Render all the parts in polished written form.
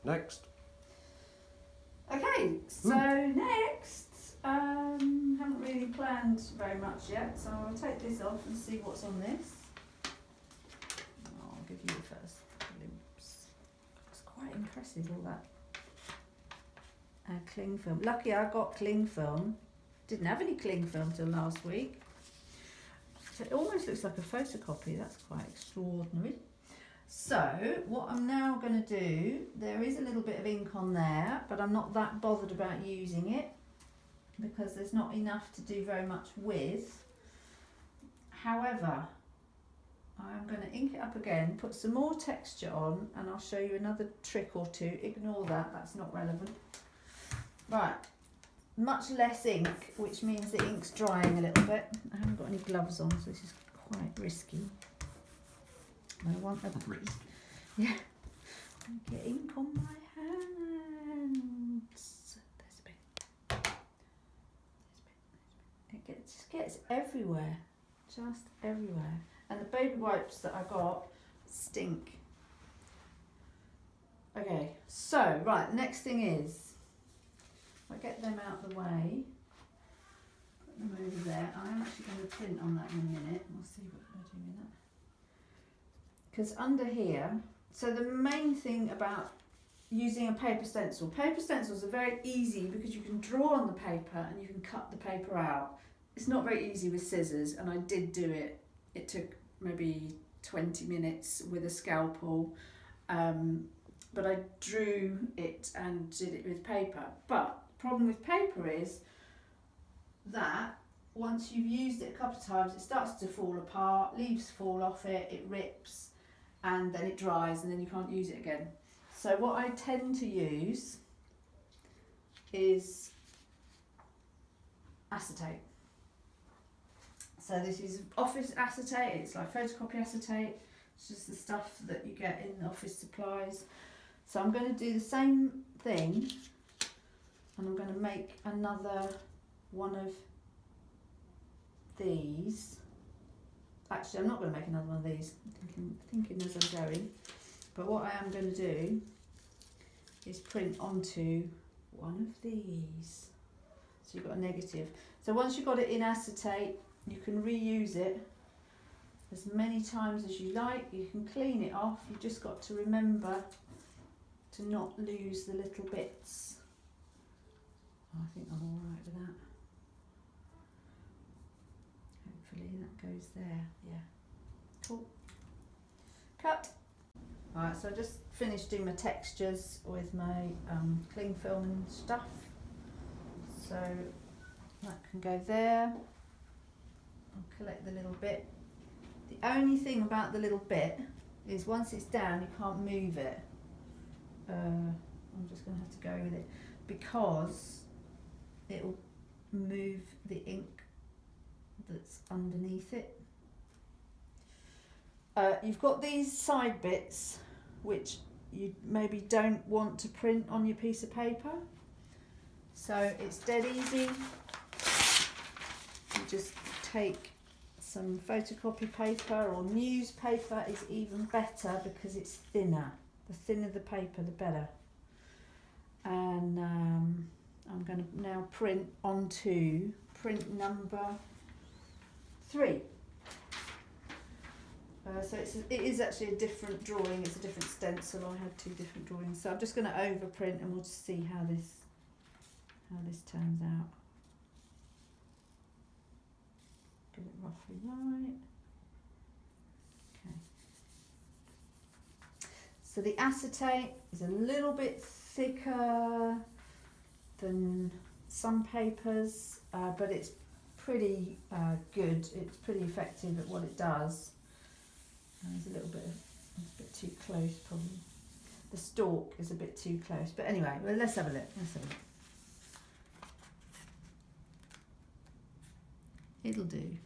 Next. Okay, so next, haven't really planned very much yet, so I'll take this off and see what's on this. I'll give you the first glimpse. It's quite impressive, all that cling film. Lucky I got cling film. Didn't have any cling film till last week. So it almost looks like a photocopy. That's quite extraordinary. So what I'm now going to do, there is a little bit of ink on there, but I'm not that bothered about using it because there's not enough to do very much with. However, I'm going to ink it up again, put some more texture on, and I'll show you another trick or two. Ignore that, that's not relevant. Right, much less ink, which means the ink's drying a little bit. I haven't got any gloves on, so this is quite risky. I want a yeah. Get ink on my hands. There's a bit. It just gets everywhere, just everywhere. And the baby wipes that I got stink. Okay, so right, the next thing is, if I get them out of the way, put them over there. I'm actually going to print on that in a minute. We'll see what I do with that. Because under here, so the main thing about using a paper stencils are very easy because you can draw on the paper and you can cut the paper out. It's not very easy with scissors, and I did do it. It took maybe 20 minutes with a scalpel, but I drew it and did it with paper. But the problem with paper is that once you've used it a couple of times, it starts to fall apart, leaves fall off it, it rips, and then it dries, and then you can't use it again. So what I tend to use is acetate. So this is office acetate, it's like photocopy acetate, it's just the stuff that you get in office supplies. So I'm going to do the same thing, and I'm going to make another one of these. Actually, I'm not going to make another one of these, I'm thinking as I'm going. But what I am going to do is print onto one of these. So you've got a negative. So once you've got it in acetate, you can reuse it as many times as you like. You can clean it off. You've just got to remember to not lose the little bits. Oh, I think I'm all right with that. Hopefully that goes there. Yeah. Cool. Cut. Alright, so I just finished doing my textures with my cling film and stuff. So that can go there. I'll collect the little bit. The only thing about the little bit is once it's down, you can't move it. I'm just going to have to go with it because it'll move the ink that's underneath it. You've got these side bits which you maybe don't want to print on your piece of paper, so it's dead easy. You just take some photocopy paper, or newspaper is even better because it's thinner. The thinner the paper, the better. And I'm going to now print onto print number 3. So it is actually a different drawing, it's a different stencil. I had 2 different drawings. So I'm just going to overprint and we'll just see how this turns out. Get it roughly right. Okay. So the acetate is a little bit thicker than some papers, but it's pretty good. It's pretty effective at what it does. There's a little bit it's a bit too close probably. The stalk is a bit too close, but anyway, well, let's have a look. It'll do.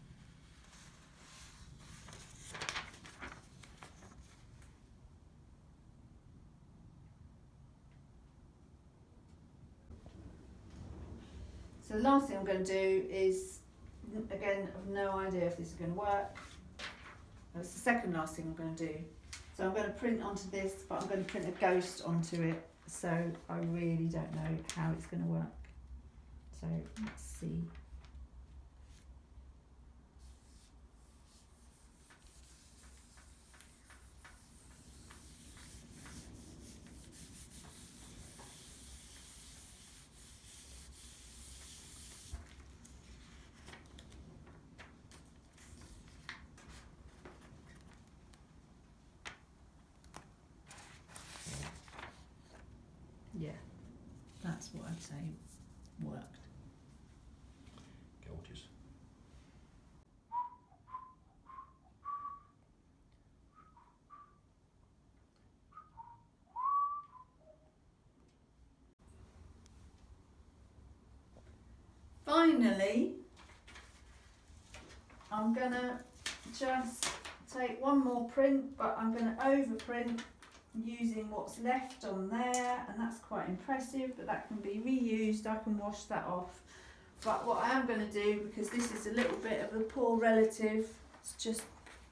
So the last thing I'm going to do is, again, I've no idea if this is going to work. That's the second last thing I'm going to do. So I'm going to print onto this, but I'm going to print a ghost onto it. So I really don't know how it's going to work. So let's see. Yeah, that's what I'd say worked. Gorgeous. Finally, I'm gonna just take one more print, but I'm gonna overprint using what's left on there, and that's quite impressive, but that can be reused. I can wash that off. But what I am going to do, because this is a little bit of a poor relative, it's just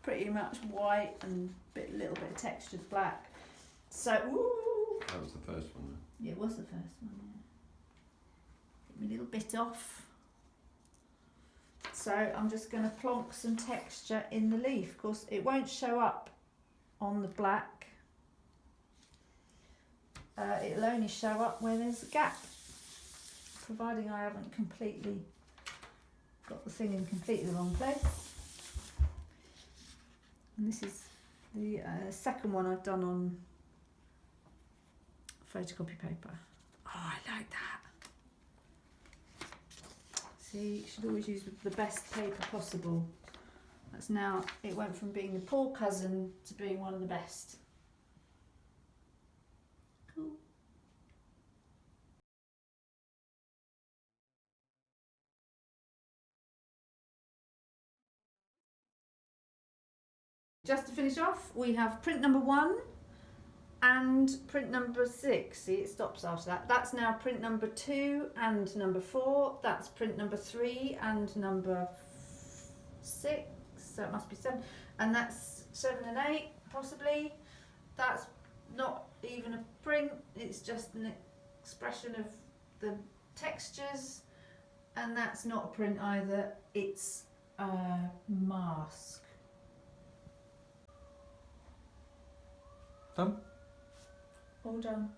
pretty much white and a little bit of textured black. So, ooh, That was the first one, though. yeah, it was the first one, yeah. Get me a little bit off. So I'm just going to plonk some texture in the leaf. Of course, it won't show up on the black. It'll only show up where there's a gap, providing I haven't completely got the thing in completely the wrong place. And this is the second one I've done on photocopy paper. Oh, I like that. See, you should always use the best paper possible. That's now, it went from being the poor cousin to being one of the best. Cool. Just to finish off, we have print number 1 and print number 6. See, it stops after that. That's now print number 2 and number 4. That's print number 3 and number 6. So it must be 7. And that's 7 and 8, possibly. That's not even a print. It's just an expression of the textures. And that's not a print either. It's a mask. Done? All done.